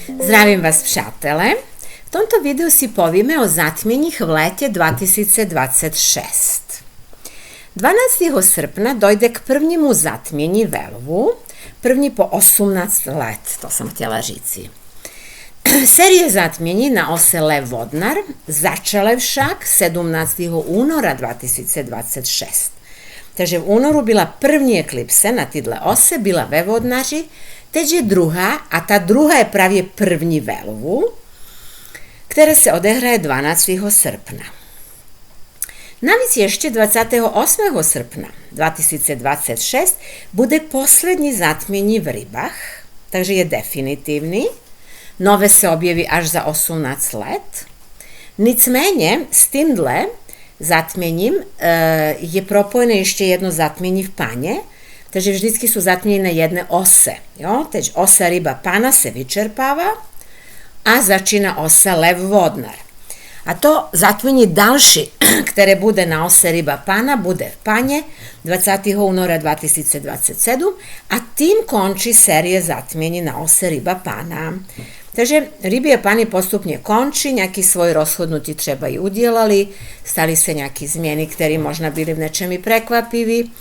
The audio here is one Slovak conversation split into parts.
Zdravím vás, přátelé. V tomto videu si povíme o zatmjeních v lete 2026. 12. srpna dojde k prvnímu zatmjeni ve Lvu, první po 18 let, to sam htjela říci. Serije zatmjeni na ose Lev Vodnar začale však 17. února 2026. Takže v únoru bila první eklipse na tyhle ose, bila ve Vodnaři, teď je druhá, a ta druhá je právě první ve Lvu, které se odehraje 12. srpna. Navíc ještě 28. srpna 2026 bude poslední zatmjení v Rybách, takže je definitivní. Nové se objeví až za 18 let. Nicméně s tímhle zatmjením je propojené ještě jedno zatmjení v Paně, takže vždycky jsou zatmjeni na jedné ose. Jo? Teď osa Ryba Pana se vyčerpává a začíná osa Lev Vodnar. A to zatmjení další, které bude na ose Ryba Pana, bude v Paně 20. února 2027 a tím končí série zatmjeni na ose Ryba Pana. Takže Rybje Pani postupně končí, nějaký svoj rozhodnutí třeba i udělali, stali se nějaký změny, které možná byly v nečem i prekvapiví,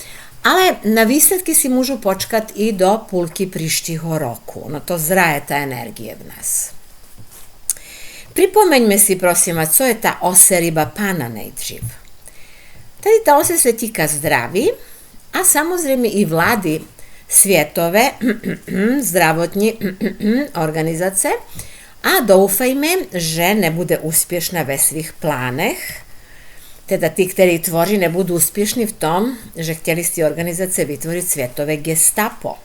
ale na výsledky si môžu počkať i do půlky příštího roku. No to zraje ta energie v nás. Pripomeňme si, prosím vás, co je ta ose Ryba Pana nejdřív. Tady ta ose se týka zdraví a samozřejmě i vlády světové zdravotní organizace a doufajme, že nebude úspěšná ve svých plánech. Teda tí, ktorí tvoří, nebudú úspešní v tom, že chteli z tej organizácie vytvoriť svietové gestapo.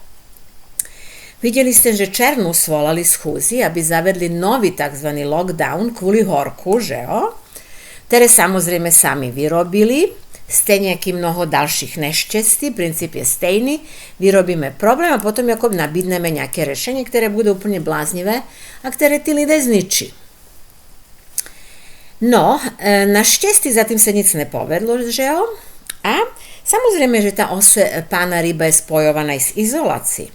Videli ste, že Černu svolali schůzi, aby zavedli nový tzv. Lockdown kvôli horku, že jo? Které samozrejme sami vyrobili, stejne jak i mnoho dalších nešťastí, princíp je stejný, vyrobíme problém a potom jako nabídneme nejaké rešenie, ktoré bude úplne bláznivé a ktoré tí lidé zničí. No, naštěstí zatím se nic nepovedlo, že jo? A samozřejmě, že ta ose Pána Ryba je spojovaná i s izolací.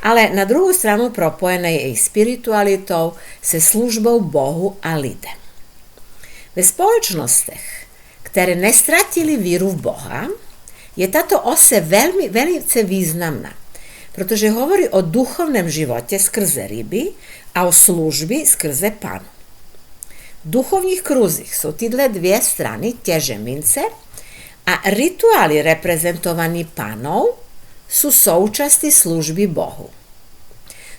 Ale na druhou stranu propojená je i spiritualitou, se službou Bohu a lidem. Ve společnostech, které nestratili víru v Boha, je tato ose velice významná, protože hovorí o duchovném životě skrze ryby a o službi skrze Pánu. V duchovních kruzích jsou tyhle dvě strany těže mince a rituály reprezentovaný Panou jsou součástí služby Bohu.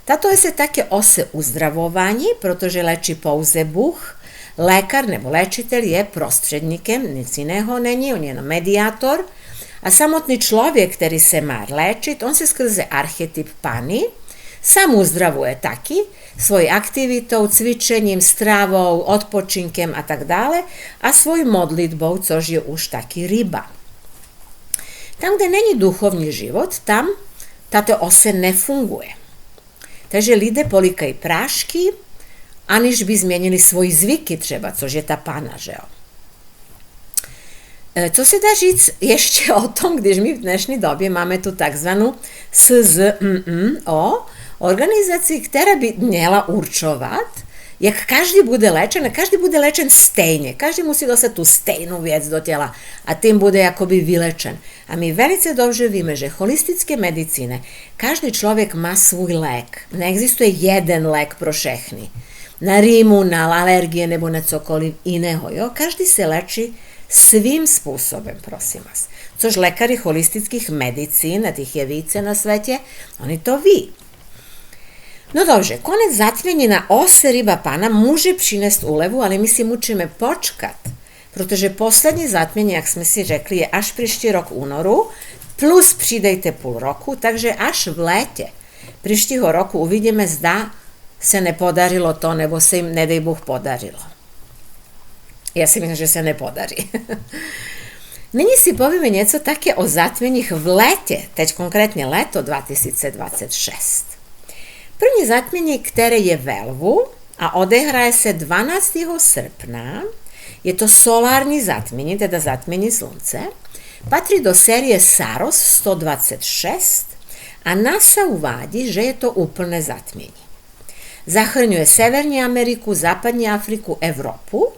Tato je také ose uzdravování, protože léčí pouze Bůh, lékař nebo léčitel je prostředníkem, nic jiného není, on je jenom mediátor a samotný člověk, který se má léčit, on se skrze archetyp Pany sam uzdravuje taky svoj aktivitou, cvičením, stravou, odpočinkem a tak dále a svoj modlitbou, což je už taky ryba. Tam, kde není duchovní život, tam tato ose nefunguje. Takže lidé polikají prášky, aniž by změnili svoji zvyky třeba, což je ta Pana, že jo. Co se dá říct ještě o tom, když my v dnešní době máme tu takzvanou SZMO, organizaci, která by měla určovat, jak každý bude léčen a každý bude léčen stejně. Každý musí dostat tu stejnou věc do těla a tím bude jakoby vylečen. A my velice dobře víme, že holistické medicíne každý člověk má svůj lék. Neexistuje jeden lék pro všechny. Na rýmu, na alergie nebo na cokoliv jiného. Jo? Každý se léčí svým způsobem, prosím vás. Což lékaři holistických medicín, a těch je více na světě, oni to ví. No dobře, konec zatmjení na ose Ryba Pana může přinést úlevu, ale my si musíme počkat, protože poslední zatmjení, jak jsme si řekli, je až příští rok únoru, plus přidejte půl roku, takže až v létě příštího roku uvidíme, zda se nepodarilo to, nebo se jim, nedej Bůh, podarilo. Ja si myslím, že se nepodarí. Nyní si povíme něco také o zatmjeních v létě, teď konkrétně léto 2026. První zatmjení, které je ve Lvu a odehraje se 12. srpna, je to solární zatmjení, teda zatmjení slunce, patří do série Saros 126 a NASA uvádí, že je to úplné zatmjení. Zahrňuje Severní Ameriku, Západní Afriku, Evropu.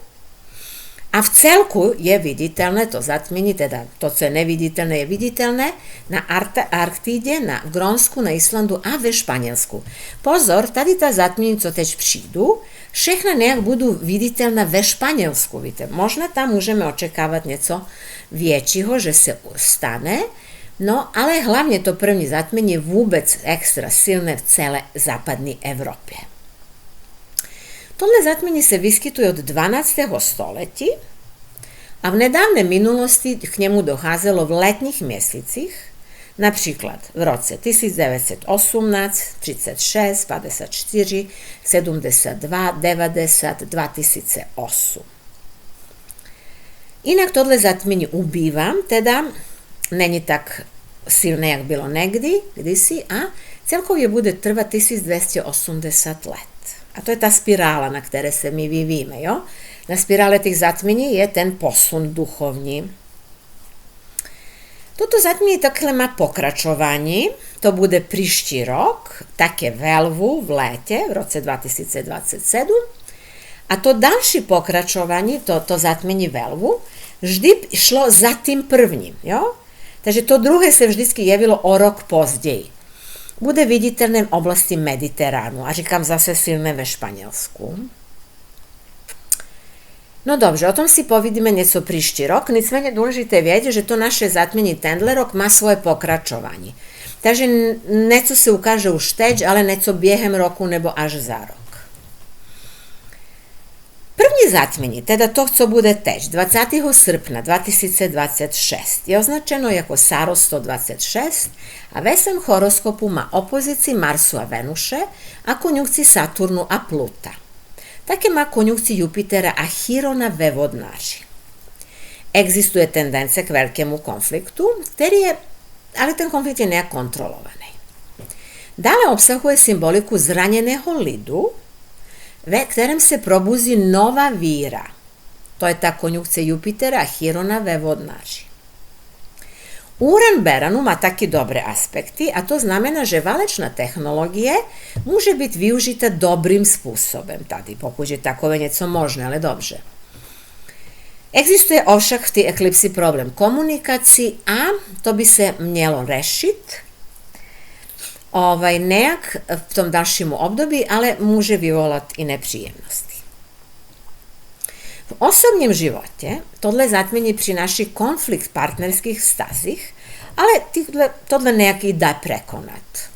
A v celku je viditeľné to zatmenie, teda to, co je neviditeľné, je viditeľné na Arktíde, na Grónsku, na Islandu a ve Španielsku. Pozor, tady ta zatmení, co teď přijdu, všechna nejak budú viditeľné ve Španielsku. Víte, možno tam môžeme očekávať nieco väčšieho, že sa stane, no ale hlavne to první zatmenie je vôbec extra silné v celé západnej Európe. Tohle zatmenie se vyskytuje od 12. století a v nedávnej minulosti k nemu docházelo v letních měsících, například v roce 1918, 36, 54, 72, 90, 2008. Inak tohle zatmenie ubýva, teda není tak silné, jak bylo kdysi a celkově bude trvat 1280 let. A to je ta spirála, na které se my vyvíjíme, jo? Na spirále těch zatmení je ten posun duchovní. Toto zatmenie takhle má pokračování, to bude příští rok, také velvu v létě, v roce 2027. A to další pokračování, to zatmení velvu, vždy šlo za tím prvním, jo? Takže to druhé se vždycky jevilo o rok později. Bude viditeľné v oblasti Mediteránu a říkám zase silné ve Španielsku. No dobře, o tom si povidíme něco příští rok, nicméně důležité vědět, že to naše zatmení tenhle rok má svoje pokračování. Takže něco se ukáže už teď, ale něco během roku nebo až za rok. První zatmení, teda to, co bude teď, 20. srpna 2026, je označeno jako Saros 126 a ve svém horoskopu má opozici Marsu a Venuše a konjunkci Saturnu a Pluta. Také má konjunkci Jupitera a Chirona ve vodnáři. Existuje tendence k velkému konfliktu, ale ten konflikt je nejak kontrolovaný. Dále obsahuje symboliku zraněného lidu, ve kterém se probuzí nová víra. To je ta konjunkce Jupitera a Chirona ve vodnáři. Uran Beranu má taky dobré aspekty a to znamená, že válečná technologie může být využita dobrým způsobem tady, pokud je takové něco možné, ale dobře. Existuje ovšak v té eklipsi problém komunikací a to by se mělo rešit nejak v tom dalšímu období, ale môže vyvolať i nepříjemnosti. V osobním živote tohle zatmenie prináši konflikt v partnerských vztazích, ale tohle nejaký dá prekonať.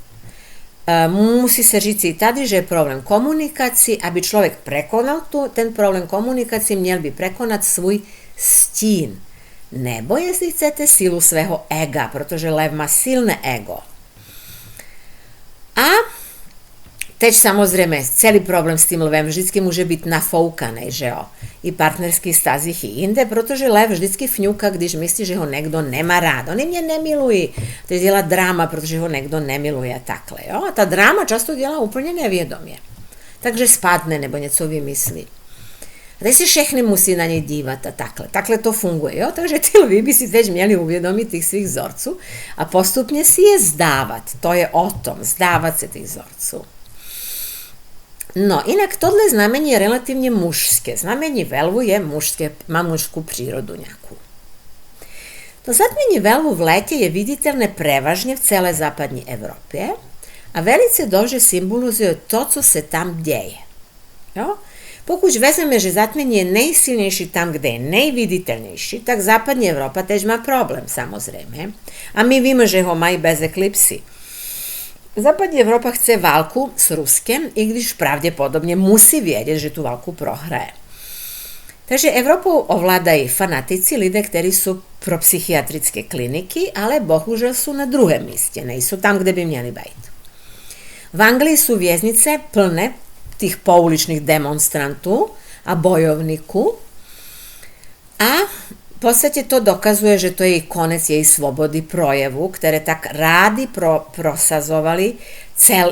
Musí sa říci i tady, že je problém komunikacji, aby človek prekonal ten problém komunikacji, měl by prekonať svůj stín. Nebo jestli chcete silu svého ega, protože lev má silné ego. A teď samozrejme celý problém s tým lvem vždycky môže byť nafoukaný, že jo, i partnerský vztazích i inde, protože lev vždycky fňuka, když myslí, že ho niekto nemá rád. Oni mě nemilují. To je dělá dráma, protože ho niekto nemiluje takhle, jo. A ta dráma často dělá úplně nevědomě. Takže spadne nebo něco vymyslí. A teď si všechny musí na nej dívať a takhle. Takhle to funguje, jo. Takže tí lví by si teď měli uvědomit tých svých vzorců a postupně si je zdávať. To je o tom, zdávať si tých vzorců. No, inak tohle znamenie je relatívne mužské. Znamenie velvu je mužské, má mužskú prírodu nejakú. To zatmenie velvu v léte je viditeľné prevažne v celé západní Európe a velice dobře symbolizuje to, co se tam deje. Jo? Pokud vezmeme, že zatmenie je nejsilnejší tam, kde je nejviditeľnejší, tak západní Európa tež má problém, samozrejme. A my víme, že ho má i bez eklipsy. Západní Európa chce válku s Ruskem, i když pravdepodobne musí vedieť, že tú válku prohraje. Takže Európou ovládají fanatici, lidé, ktorí sú pro psychiatrické kliniky, ale bohužel sú na druhém místě, nejsou tam, kde by měli být. V Anglii sú věznice plné tých pouličných demonstrantů a bojovníků a v podstate to dokazuje, že to je konec jej slobody projevu, ktoré tak rádi prosazovali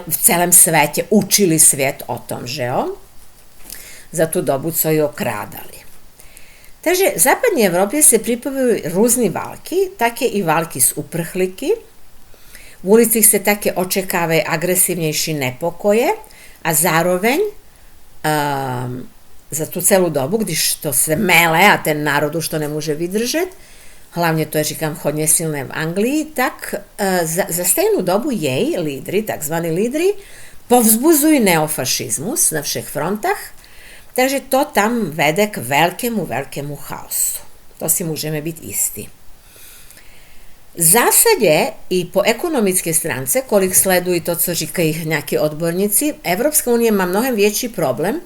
v celém svete, učili sviet o tom, že jo? Za tú dobu, co ju okrádali. Takže v západní Evropě se pripojujú různé války, také i války s uprchlíky. V ulicích se také očekávajú agresívnejší nepokoje a zároveň za tu celú dobu, když to se mele a ten národ už to nemůže vydržet, hlavně to je, říkám, hodně silné v Anglii, tak za stejnou dobu jej lídry, takzvaní lídry, povzbuzují neofašizmus na všech frontách, takže to tam vede k veľkému chaosu. To si můžeme být jistí. V zásadě i po ekonomické stránce, kolik sledují to, co říkají nějaký odborníci, Evropská unie má mnohem větší problém,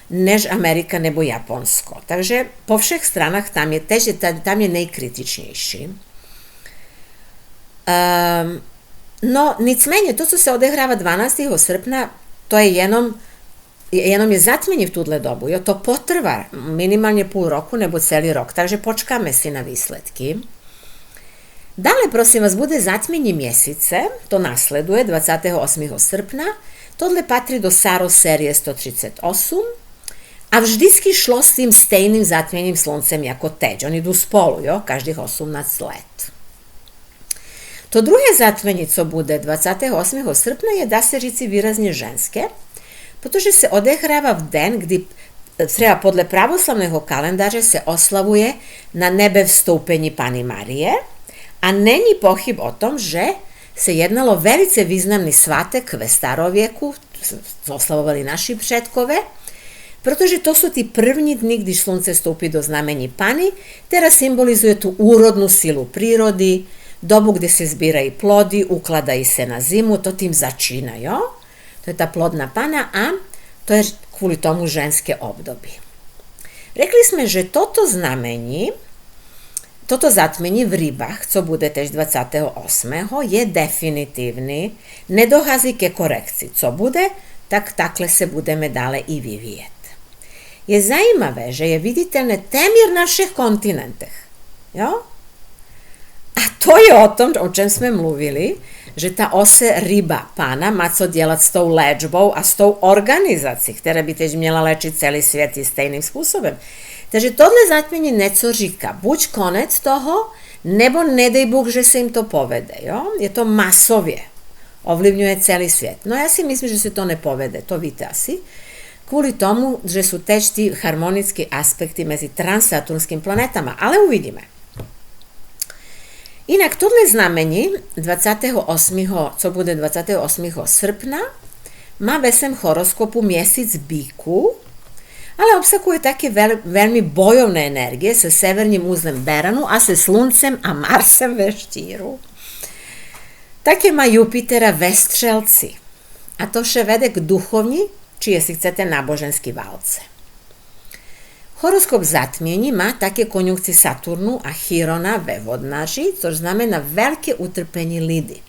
než Amerika nebo Japonsko. Takže po všech stranách tam je nejkritičnější. No, nicméně to, co se odehrává 12. srpna, to je jenom je zatmění v tuhle dobu. Jo, to potrvá minimálně půl roku nebo celý rok, takže počkáme si na výsledky. Dále, prosím vás, bude zatmění měsíce, to nasleduje 28. srpna, tohle patří do Saros série 138 a vždycky šlo s tím stejným zatměním sluncem jako teď. Oni jdu spolu, jo, každých 18 let. To druhé zatmění, co bude 28. srpna, je, dá se říci, výrazně ženské, protože se odehrává v den, kdy třeba podle pravoslavného kalendáře se oslavuje na nebe vstoupení Panny Marie a není pochyb o tom, že se jednalo velice významný svátek ve starověku, oslavovali naši předkové, protože to jsou ty první dny, když slunce stoupí do znamení Panny, která symbolizuje tu úrodnú silu prírody, dobu, kde se sbírají plody, ukladají se na zimu, to tím začíná, jo? To je ta plodná Panna a to je kvůli tomu ženské období. Rekli jsme, že toto zatmení v rybách, co bude tež 28. je definitivní, nedochází ke korekci. Co bude, tak takhle se budeme dále i vyvíjet. Je zajímavé, že je viditelné téměř na všech kontinentech. Jo? A to je o tom, o čem jsme mluvili, že ta ose ryba Panna má co dělat s tou léčbou a s tou organizací, která by tež měla léčit celý svět i stejným způsobem. Takže tohle zatmění něco říká. Buď konec toho, nebo nedej Bůh, že se jim to povede. Jo? Je to masově. Ovlivňuje celý svět. No já si myslím, že se to nepovede, to víte asi. Kvůli tomu, že jsou tež ty harmonické aspekty mezi transsaturnským planetama. Ale uvidíme. Inak tohle znamení 28. co bude 28. srpna, má ve svém horoskopu měsíc Bíku, ale obsahuje také veľmi bojovné energie se severním úzlem Beranu a se sluncem a Marsem ve štíru. Také má Jupitera ve Střelci. A to vše vede k duchovní, či jestli chcete náboženský válce. Horoskop zatmění má také konjunkci Saturnu a Chirona ve Vodnáři, což znamená veľké utrpení lidy.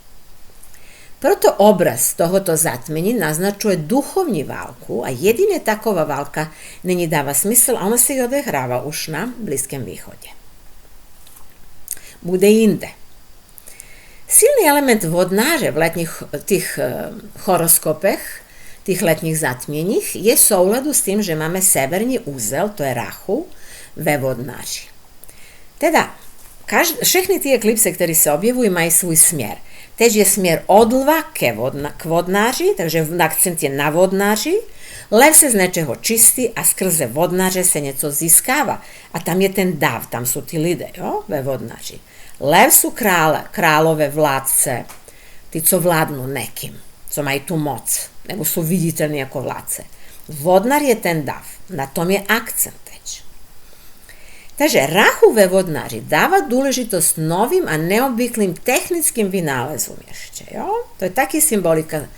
Proto obraz tohoto zatmění naznačuje duchovní válku a jedině taková válka nyní dává smysl a ona se i odehrává už na Blízkém východě. Bude jinde. Silný element vodnáře v letních těch horoskopech, těch letních zatměních, je v souladu s tím, že máme severní úzel, to je Rahu, ve Vodnáři. Teda, všechny ty eklipse, které se objevují, mají svůj směr. Tež je směr od lva k vodnáři, takže akcent je na vodnáři, lev se z něčeho čistí a skrze vodnáře se něco získává. A tam je ten dav, tam jsou ty lidé, jo, ve vodnáři. Lev jsou králové, vládce, ty, co vládnou nekým, co mají tu moc, nebo jsou viditelní jako vládce. Vodnár je ten dav, na tom je akcent teď. Takže Rahu ve Vodnáři dáva důležitost novým a neobvyklým technickým vynálezům ještě. Jo? To je taky symbolika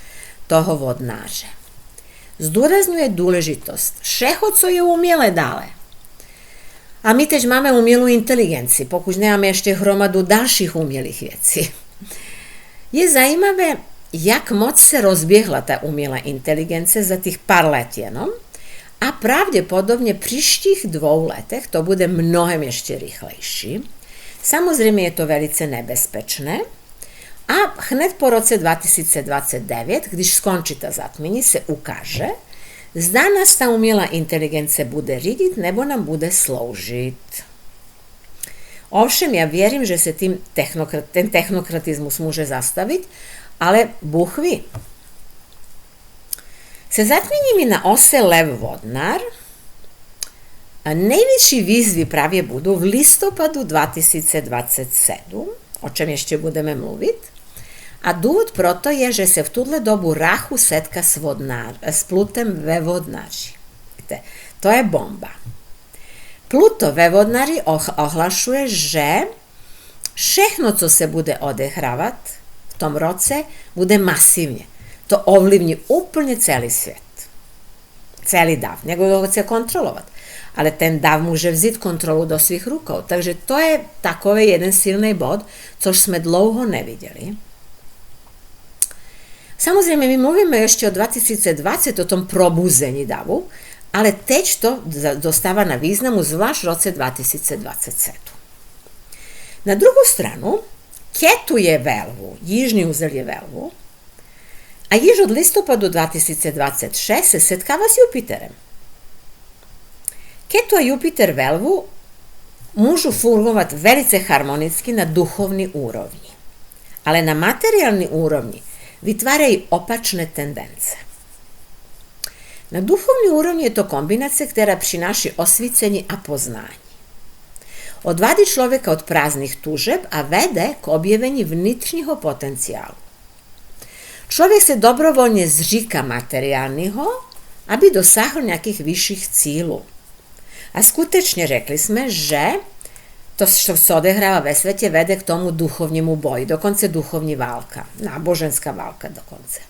toho vodnáře. Zdůrazňuje důležitost všeho, co je umělé dále. A my teď máme umělou inteligenci, pokud nemáme ještě hromadu dalších umělých věcí. Je zajímavé, jak moc se rozběhla ta umělá inteligence za těch pár let jenom a pravděpodobně příštích 2 letech to bude mnohem ještě rychlejší. Samozřejmě je to velice nebezpečné a hned po roce 2029, když skončí ta zatmění, se ukáže, zda nás ta umělá inteligence bude řídit nebo nám bude sloužit. Ovšem, ja vjerim, že se ten technokratizmus može zastaviti, ale Bůh ví. Sa zatmjenjimi na ose Lev-Vodnar najveći výzvy pravje budu v listopadu 2027, o čem ještě budeme mluvit, a důvod proto je, že se v tuhle dobu Rahu setka s Plutem ve Vodnaři. To je bomba. Pluto ve Vodnaři ohlašuje, že všechno, co se bude odehrávat v tom roce, bude masivně. To ovlivni úplně celý svět. Celý dav. Nego ho chce kontrolovat. Ale ten dav může vzít kontrolu do svých rukou. Takže to je takový jeden silný bod, což jsme dlouho neviděli. Samozrejme, my mluvíme ešte o 2020, o tom probuzení davu, ale teď to dostáva na významu zvlášť v roce 2027. Na druhou stranu, Ketu je ve Lvu, jižní úzel je ve Lvu, a již od listopadu 2026 se setkáva s Jupiterem. Ketu a Jupiter ve Lvu môžu fungovať velice harmonicky na duchovní úrovni, ale na materiálnej úrovni vytvárajú opačné tendence. Na duchovní úrovni je to kombinacija, ktorá prináši osvícenie a poznanie. Odvádí človeka od prázdnych túžeb a vede k objevení vnitřního potenciálu. Človek sa dobrovoľne zříka materiálneho, aby dosáhl nejakých vyšších cílov. A skutečne rekli sme, že to, čo sa odehráva ve svete, vede k tomu duchovnému boji, dokonce duchovní válka, náboženská válka dokonce.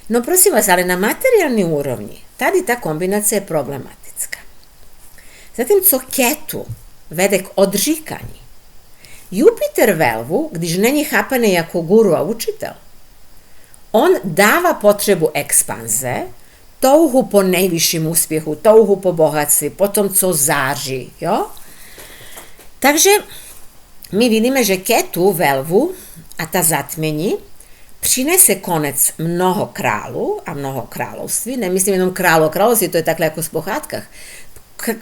No prosím vás, ale na materiálnej úrovni, tady ta kombinacija je problematická. Zatim, co Ketu vede k odříkaní. Jupiter ve Lvu, když není chápaný jako guru a učitel, on dáva potrebu expanze, touhu po nejvyšším úspěchu, touhu po bohatství, po tom, co září, jo? Takže my vidíme, že Ketu ve Lvu a ta zatmení přinese konec mnoho králu a mnoho království, nemyslím jenom království, to je takhle jako v pohádkách,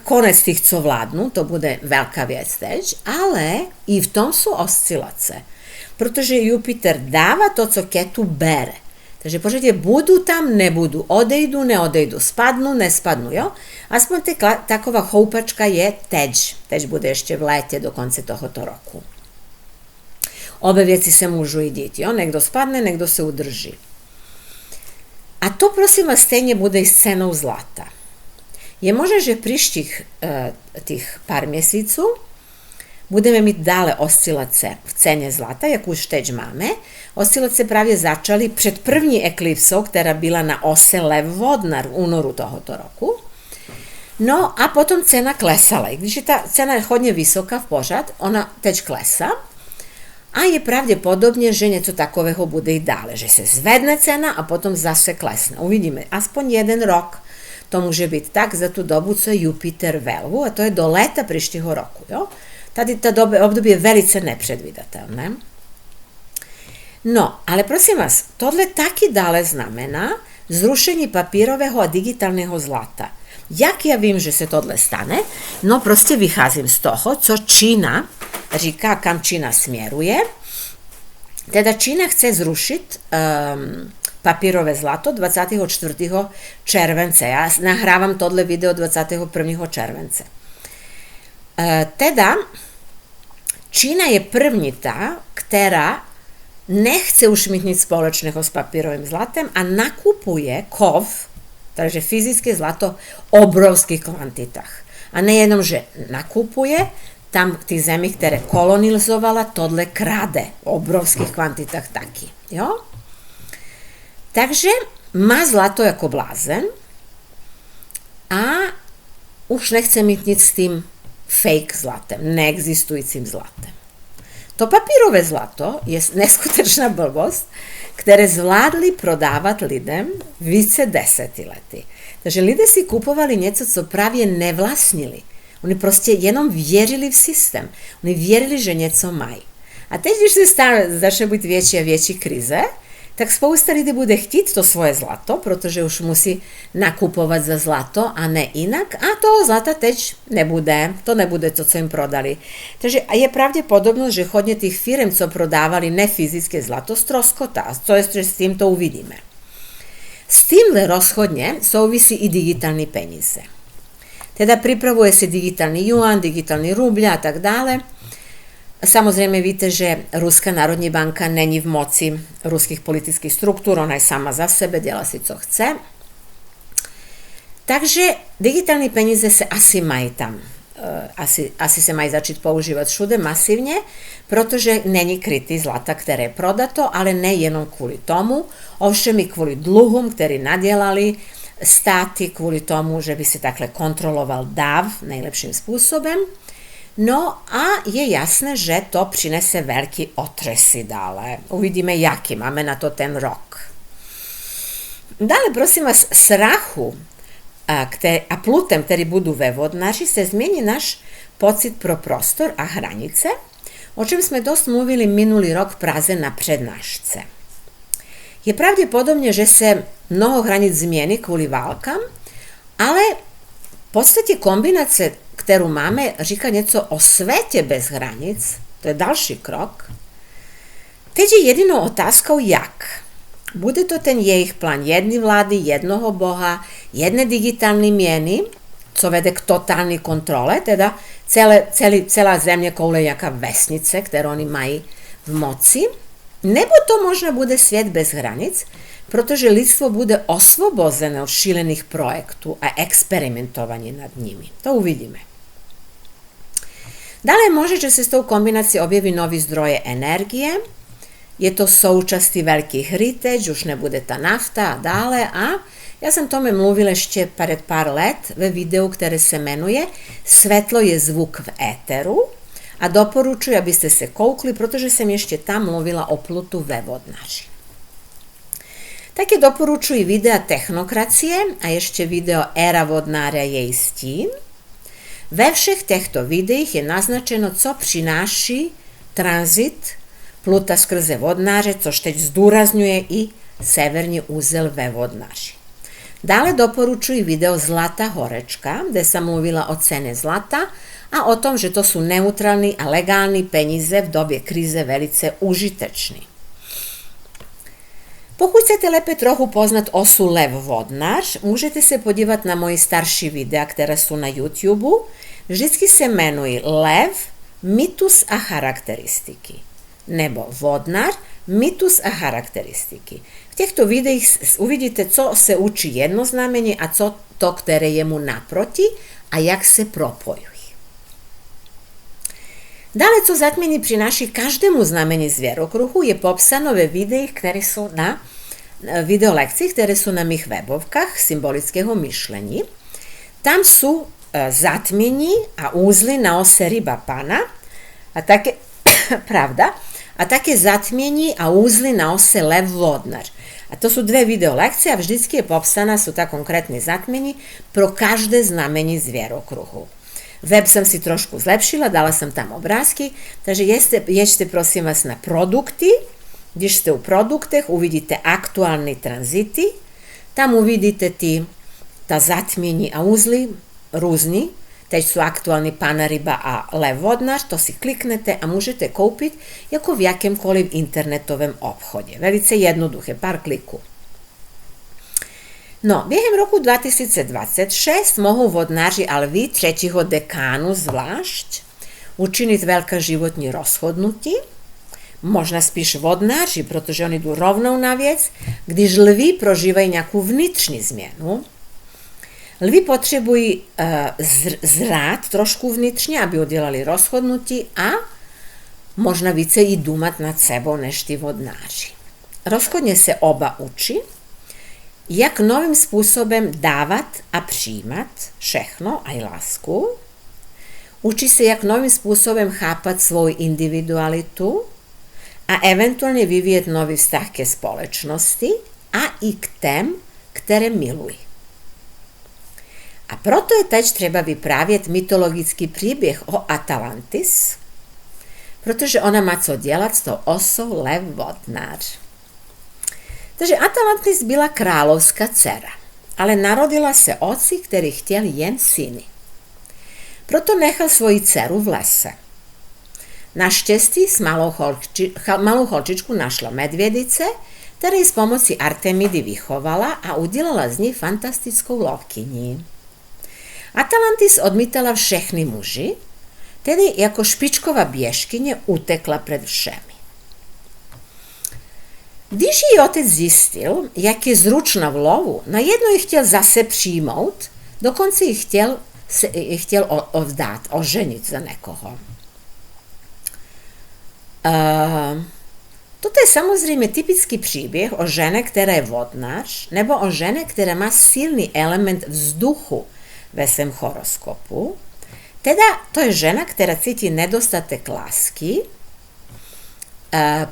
konec tých, co vládnu, to bude veľká vec tež, ale i v tom sú oscilace, protože Jupiter dáva to, co Ketu bere. Takže počujete, budú tam, nebudú, odejdu, neodejdu, spadnú, nespadnú, jo? Aspoň taková choupačka je teď. Teď bude ešte v léte do konce tohoto roku. Obe veci se môžu i dít, jo? Niekto spadne, niekto se udrží. A to, prosím vás, stejne bude i s cenou zlata. Je možné, že príštich tých pár mesícov budeme mít dále oscilace v cene zlata, jak už teď máme. Oscilace právě začaly před první eklipsou, která byla na ose Lev-Vodnar v únoru tohoto roku. No a potom cena klesala. I když je ta cena hodně vysoká v pořad, ona teď klesá. A je pravděpodobně, že něco takového bude i dále. Že se zvedne cena a potom zase klesne. Uvidíme. Aspoň jeden rok to může být tak za tu dobu, co je Jupiter ve Lvu, a to je do léta příštího roku, jo? Tady to obdobie je velice nepredvídateľné. No, ale prosím vás, tohle taky dále znamená zrušení papírového a digitálneho zlata. Jak ja vím, že se tohle stane? No, prostě vycházím z toho, co Čína říká, kam Čína směruje. Teda Čína chce zrušit papírové zlato 24. července. Ja nahrávam tohle video 21. července. Teda Čína je první ta, která nechce už mít nic společného s papírovým zlatem a nakupuje kov, takže fyzické zlato, v obrovských kvantitách. A nejenom, že nakupuje, tam v tých zemích, které kolonizovala, tohle krade v obrovských kvantitách taky. Jo? Takže má zlato jako blázen a už nechce mít nic s tím fake zlatem, neexistujícím zlatem. To papírové zlato je neskutečná blbost, které zvládli prodávat lidem více desetiletí. Takže lidé si kupovali něco, co právě nevlastnili. Oni prostě jenom věřili v systém. Oni věřili, že něco mají. A teď, když se začne být větší a větší krize, tak spousta lidí bude chtít to svoje zlato, protože už musí nakupovat za zlato a ne jinak. A toho zlata teď nebude. To nebude to, co jim prodali. Takže je pravděpodobnost, že hodně těch firm, co prodávali nefyzické zlato, stroskotá. To je, že s tím to uvidíme. S tim rozhodnje souvisí i digitalni peníze. Teda pripravuje se digitalni juan, digitalni rublja a tak dále. Samozrejme víte, že Ruská národní banka není v moci ruských politických struktur, ona je sama za sebe, dělá si co chce. Takže digitálne peníze se asi mají tam, asi se mají začít používat všude masivně, protože není krytý zlata, které je prodato, ale ne jenom kvůli tomu, ovšem i kvůli dluhom, který nadělali státy, kvůli tomu, že by se takhle kontroloval dav najlepším spôsobem. No a je jasné, že to přinese veľký otresy dále. Uvidíme, jaký máme na to ten rok. Dále, prosím vás, s Rahu a Plutem, ktorí budú ve vodnáři, se zmení náš pocit pro prostor a hranice, o čem sme dosť mluvili minulý rok v Praze na prednášce. Je pravdepodobne, že se mnoho hranic zmieni kvôli válkam, ale v podstate kombinácia, ktorú máme, říká něco o svete bez hranic, to je další krok. Teď je jedinou otázkou, jak. Bude to ten jejich plán jednej vlády, jednoho boha, jedne digitálne mieny, co vede k totálnej kontrole, teda celá země koule jaká vesnice, ktoré oni mají v moci, nebo to možno bude svijet bez hranic, protože lidstvo bude osvobozené od šilených projektů a experimentovanie nad nimi. To uvidíme. Dále môže, že se s tou kombinácií objaví nový zdroje energie, je to součástí veľkých heritage, už nebude ta nafta a dále a ja som tome mluvil ešte pred pár let ve videu, ktoré se menuje Svetlo je zvuk v éteru a doporučujem, aby ste se koukli, protože som ešte tam mluvila o Plutu ve vodnáři. Také doporučuji videa Technokracie a ešte video Éra vodnára jej stín. Ve všech těchto videích je naznačeno, co přináší tranzit Pluta skrze vodnáře, což teď zdůrazňuje i severní úzel ve vodnáři. Dále doporučuji video Zlata horečka, kde som mluvila o cene zlata a o tom, že to sú neutrálni a legálni peníze v době krize velice užiteční. Pokud chcete lépe trochu poznat osu Lev vodnář, můžete se podívat na moje starší videa, které sú na YouTube. Vždycky se jmenují Lev, mytus a charakteristiky. Nebo vodnář, mytus a charakteristiky. V těchto videích uvidíte, co se učí jedno znamení a co to, které je mu naproti a jak se propojují. Dále, co zatmení prináši každému znamení zvierokruhu, je popsano ve videích, které sú na videolekcích, které sú na mých webovkách symbolického myšlení. Tam sú zatmení a úzly na ose ryba pana a také, pravda, a také zatmení a úzly na ose lev vodnář. A to sú dve videolekcie a vždycky je popsaná, sú tak konkrétne zatmení pro každé znamení zvierokruhu. Web som si trošku zlepšila, dala som tam obrázky, takže jeďte prosím vás na produkty, když ste u produktech, uvidíte aktuálne tranzity, tam uvidíte ta zatmení a úzly různí, teď sú aktuálni Pana ryba a Lev vodnář, to si kliknete a môžete kúpiť ako v jakémkoliv internetovém obchode. Velice jednoduché, pár kliků. No, během roku 2026 mohou vodnáři a lvi třetího dekánu zvlášť učinit veľké životní rozhodnutí, možná spíš vodnáři, protože oni jdú rovnou na věc, když lvi prožívají nějakou vnitřní změnu. Lvi potřebují zrát trošku vnitřně, aby udělali rozhodnutí a možná více i dumat nad sebou než ty vodnáři. Rozhodně se oba učí, jak novým spôsobom dávať a přijímat všechno, aj lásku. Učí se, jak novým spôsobom chápať svoju individualitu a eventuálne vyvíjet nový vztah ke společnosti a i k tém, které milují. A proto je teď treba vyprávět mytologický príbeh o Atalantis, protože ona má co dělat s tou osou Lev vodnář. Takže Atalantis byla kráľovská dcera, ale narodila se oci, který chtěl jen syny. Proto nechal svoji dceru v lese. Naštěstí s malou holčičku našla medvědice, ktorá je s pomoci Artemidy vychovala a udělala z ní fantastickou lovkyni. Atalantis odmítala všechny muži, tedy jako špičková běžkyně utekla před všemi. Když jí otec zjistil, jak je zručná v lovu, najednou ji chtěl zase přijmout, dokonce ji chtěl oddat, oženit za někoho. Toto je samozrejme typický príbeh o žene, ktorá je vodnář, nebo o žene, ktorá má silný element vzduchu ve svém horoskopu. Teda to je žena, ktorá cíti nedostatek lásky,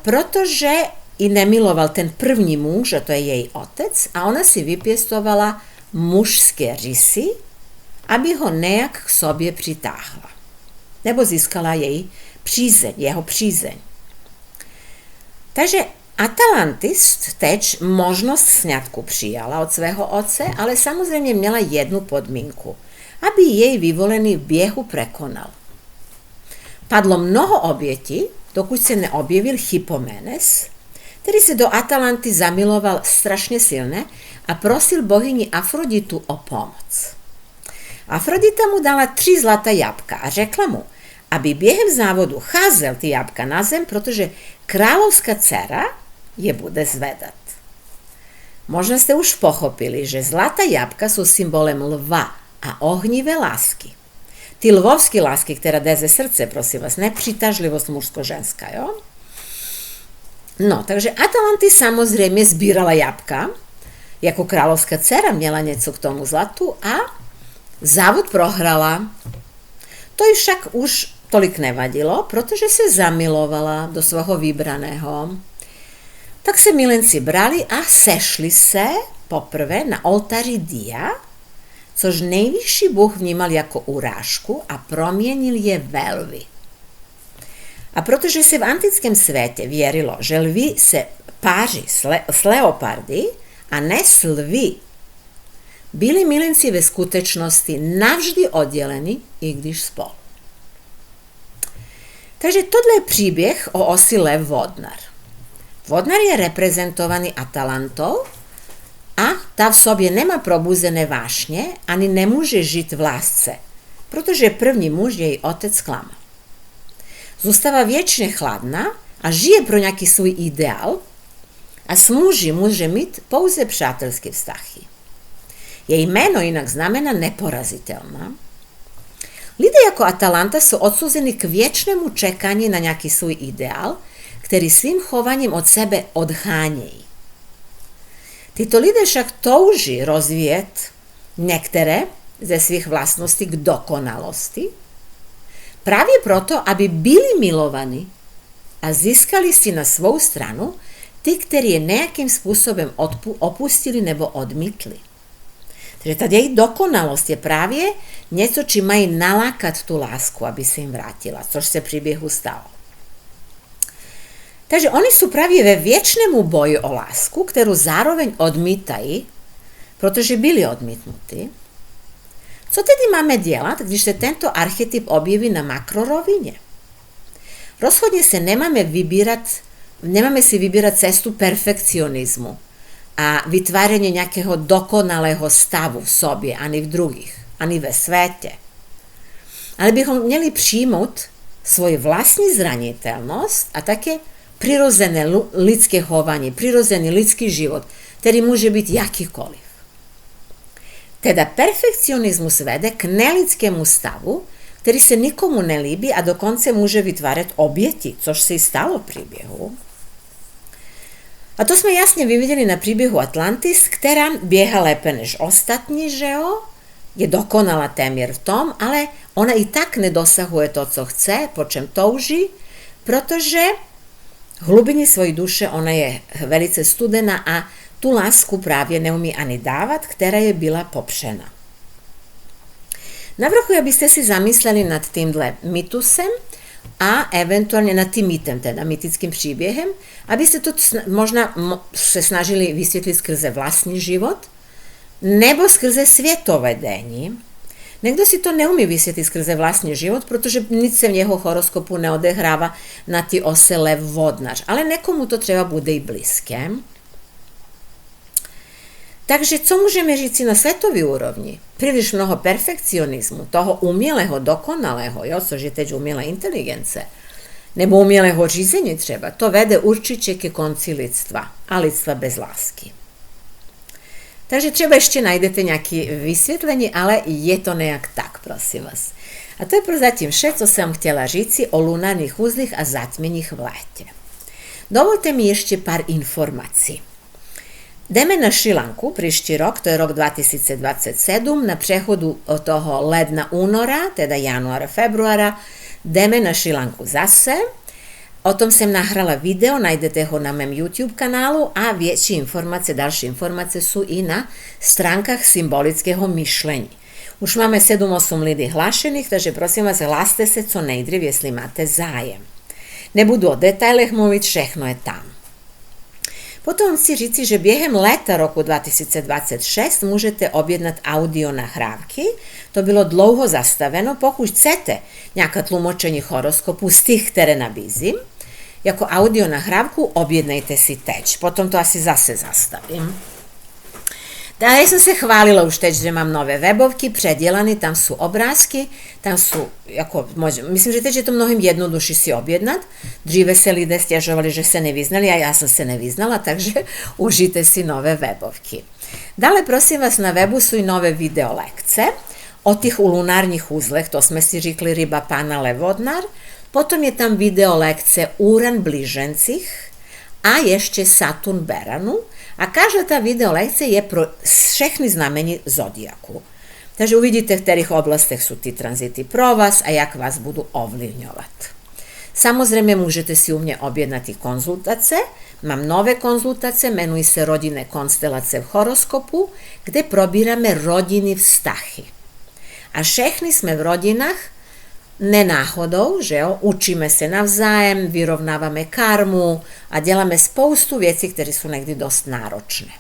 protože i nemiloval ten první muž, a to je jej otec, a ona si vypěstovala mužské rysy, aby ho nejak k sobě přitáhla. Nebo získala jej jeho přízeň. Takže Atalantis teď možnost sňatku přijala od svého otce, ale samozřejmě měla jednu podmínku, aby jej vyvolený v běhu prekonal. Padlo mnoho obětí, dokud se neobjevil Hypomenes, který se do Atalanty zamiloval strašně silně a prosil bohyni Afroditu o pomoc. Afrodita mu dala 3 zlatá jabka a řekla mu, aby během závodu házel ty jabka na zem, protože královská dcera je bude zvedat. Možno ste už pochopili, že zlatá jabka sú symbolem lva a ohnivé lásky. Ty lvovské lásky, ktorá deze srdce, prosím vás, nepřitažlivosť mužsko-ženská, jo? No, takže Atalantis samozrejme zbírala jabka, jako královská dcera měla něco k tomu zlatu a závod prohrala. To ji však už tolik nevadilo, protože se zamilovala do svého vybraného. Tak se milenci brali a sešli se poprvé na oltáři Dia, což nejvyšší Bůh vnímal jako urážku a proměnil je ve lvy. A protože se v antickém světě věřilo, že lvy se páří s leopardy a ne s lvy, byli milenci ve skutečnosti navždy odděleni, i když spolu. Takže tohle je příběh o osi lev vodnar. Vodnar je reprezentovaný Atalantou a ta v sobě nemá probuzené vášně ani nemůže žít v lásce, protože první muž jej otec klamal. Zůstává věčně chladná a žije pro nějaký svůj ideál a s muži může mít pouze přátelské vztahy. Jej jméno jinak znamená neporazitelná. Lidé jako Atalanta sú odsúzení k viečnému čekaniu na nejaký svoj ideál, ktorý svým chovaním od sebe odháňají. Títo lidé však touží rozvíjet niektoré ze svých vlastností k dokonalosti, právě proto, aby byli milovaní a získali si na svou stranu tí, ktorí je nejakým spôsobom opustili nebo odmítli. Takže tá jej dokonalosť je právě něco, čím mají nalákat tu lásku, aby se jim vrátila, což se příběhu stalo. Takže oni sú právě ve věčnému boji o lásku, kterou zároveň odmítají, protože byli odmítnutí. Co tedy máme dělat, když se tento archetyp objeví na makrorovině? Rozhodně se nemáme si vybírat cestu perfekcionizmu a vytvárenie nejakého dokonalého stavu v sobě, ani v druhých, ani ve světě. Ale bychom měli přijmout svoju vlastní zraniteľnosť a také prirozené lidské chovanie, prirozený lidský život, ktorý môže byť jakýkoliv. Teda perfekcionizmus vede k nelidskému stavu, ktorý sa nikomu nelíbí a dokonce môže vytvárať oběti, což si stalo v príbehu. A to sme jasne vyvideli na príbehu Atlantis, ktorá bieha lépe než ostatní, že jo? Je dokonala téměř v tom, ale ona i tak nedosahuje to, co chce, po čem touží, protože v hlubini svojej duše ona je velice studená a tu lásku právě neumí ani dávat, která je byla popřena. Navrhuji, abyste si zamysleli nad týmhle mytusem a eventuálne nad tým mýtem, teda mytickým příběhem, abyste to možná se snažili vysvětlit skrze vlastní život, nebo skrze světovedení. Někdo si to neumí vysvětlit skrze vlastní život, protože nic se v jeho horoskopu neodehrává na ty ose lev vodnář, ale někomu to třeba bude i blízké. Takže co můžeme říci na světový úrovni? Príliš mnoho perfekcionizmu, toho umělého, dokonalého, což je teď umělá inteligence, nebo umělého řízení třeba, to vede určitě ke konci lidstva, a lidstva bez lásky. Takže třeba ještě najdete nějaké vysvětlení, ale je to nejak tak, prosím vás. A to je prozatím vše, co jsem chtěla říci o lunárních uzlích a zatměních v létě. Dovolte mi ještě pár informací. Jdeme na Šrilanku příští rok, to je rok 2027, na přechodu od toho ledna února, teda januára, februára, jdeme na Šrilanku zase. O tom jsem nahrala video, najdete ho na mém YouTube kanálu a větší informace, další informace jsou i na stránkách symbolického myšlení. Už máme 7-8 lidí hlášených, takže prosím vás, hláste se co nejdřív, jestli máte zájem. Nebudu o detailech mluvit, všechno je tam. Potom chci říci, že během léta roku 2026 můžete objednat audio nahrávky. To bylo dlouho zastaveno. Pokud chcete nějaké tlumočení horoskopu z těch, které nabízím, jako audio nahrávku objednajte si teď. Potom to asi zase zastavím. Da, ja sam se hvalila už teď, že mám nove webovky, predjelani, tam su obrázky, tam su, mislim, že teď je to mnohim jednoduši si objednat. Dříve se lidé stježovali, že se ne vyznali, a ja sam se ne vyznala, takže užite si nove webovky. Dale, prosim vas, na webu su i nove video lekce o tih u lunarnjih uzleh, to sme si rekli riba, pana, levodnar. Potom je tam video lekce Uran bližencih, a ještě Saturn Beranu, a každá ta video lekcija je pro všechny znameni zodijaku. Takže uvidite v kterých oblastech su ti tranziti pro vas, a jak vas budu ovlivňovat. Samozrejme, môžete si u mne objednati konzultace. Mám nove konzultace, menuju se rodine konstelace v horoskopu, gde probirame rodini vztahy. A všechny sme v rodinách ne náhodou, že jo, učíme se navzájem, vyrovnáváme karmu a děláme spoustu věcí, které jsou někdy dost náročné.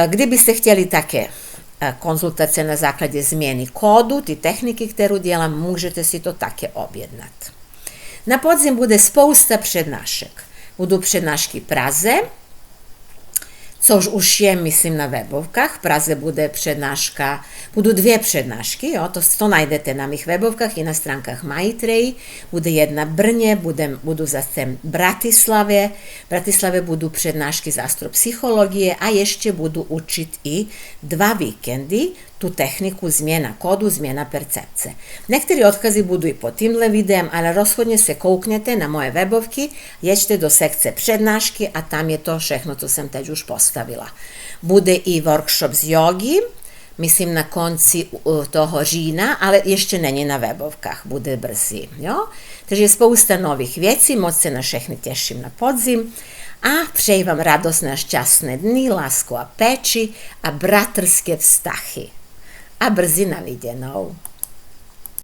Kdybyste chtěli také konzultace na základě změny kódu, ty techniky, kterou dělám, můžete si to také objednat. Na podzim bude spousta přednášek. Budou přednášky Praze, což už je, myslím, na webovkách. V Praze bude přednáška, budú dvě přednášky, jo, to najdete na mých webovkách i na stránkách Maitreji. Bude jedna Brně, budú zase Bratislave. V Bratislave budú přednášky z astropsychologije, a ještě budu učit i 2 víkendy tu tehniku zmjena kodu, zmjena percepce. Nektori odkazi budu i pod tímhle videem, ale rozhodně se kouknete na moje webovky, jeďte do sekce přednášky a tam je to všechno, co jsem teď už postavila. Bude i workshop z jogi, myslím na konci toho října, ale ještě není na webovkách, bude brzy. Jo? Takže je spousta nových věcí, moc se na všechny těším na podzim. A přeji vám radosné a šťastné dny, lásku a péči a bratrské vztahy. A brzy na viděnou.